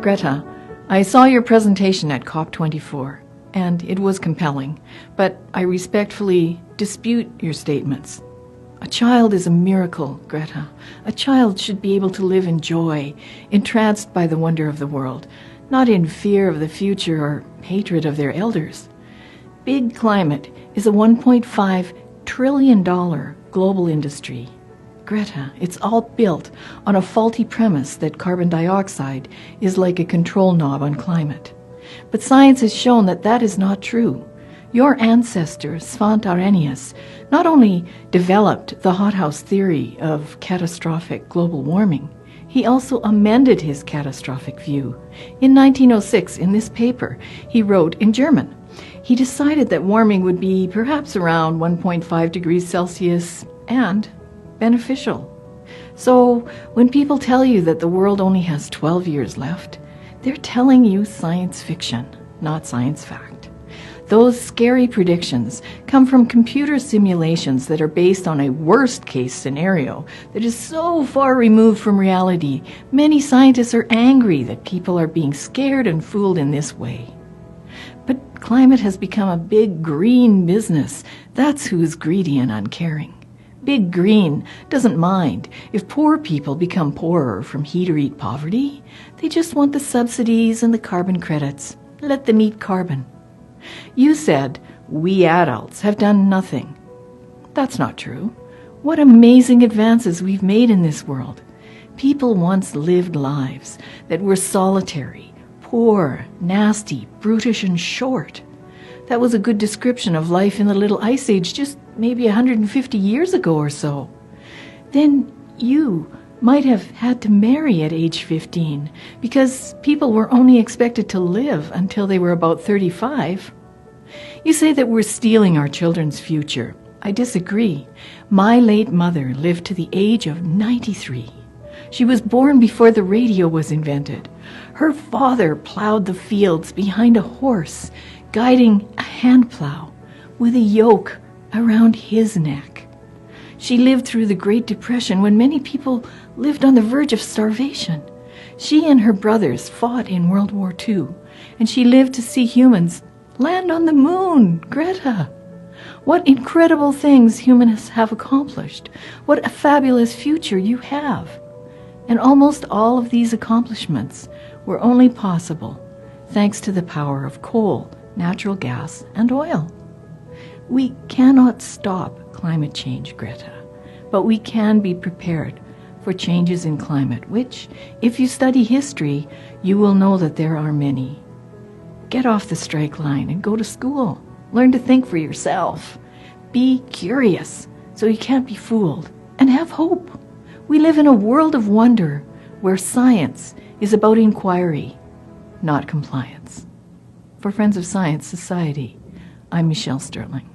Greta, I saw your presentation at COP24, and it was compelling, but I respectfully dispute your statements. A child is a miracle, Greta. A child should be able to live in joy, entranced by the wonder of the world, not in fear of the future or hatred of their elders. Big climate is a $1.5 trillion global industry. Greta, it's all built on a faulty premise that carbon dioxide is like a control knob on climate. But science has shown that that is not true. Your ancestor, Svante Arrhenius, not only developed the hothouse theory of catastrophic global warming, he also amended his catastrophic view. In 1906, in this paper, he wrote in German. He decided that warming would be perhaps around 1.5 degrees Celsius and beneficial. So when people tell you that the world only has 12 years left, they're telling you science fiction, not science fact. Those scary predictions come from computer simulations that are based on a worst-case scenario that is so far removed from reality, many scientists are angry that people are being scared and fooled in this way. But climate has become a big green business. That's who's greedy and uncaring. Big Green doesn't mind if poor people become poorer from heat or eat poverty. They just want the subsidies and the carbon credits. Let them eat carbon. You said we adults have done nothing. That's not true. What amazing advances we've made in this world. People once lived lives that were solitary, poor, nasty, brutish, and short. That was a good description of life in the Little Ice Age just maybe 150 years ago or so. Then you might have had to marry at age 15 because people were only expected to live until they were about 35. You say that we're stealing our children's future. I disagree. My late mother lived to the age of 93. She was born before the radio was invented. Her father plowed the fields behind a horse, guiding a hand plow with a yoke around his neck. She lived through the Great Depression when many people lived on the verge of starvation. She and her brothers fought in World War II, and she lived to see humans land on the moon. Greta, what incredible things humans have accomplished. What a fabulous future you have. And almost all of these accomplishments were only possible thanks to the power of coal, natural gas, and oil. We cannot stop climate change, Greta, but we can be prepared for changes in climate, which, if you study history, you will know that there are many. Get off the strike line and go to school. Learn to think for yourself. Be curious so you can't be fooled, and have hope. We live in a world of wonder where science is about inquiry, not compliance. For Friends of Science Society, I'm Michelle Sterling.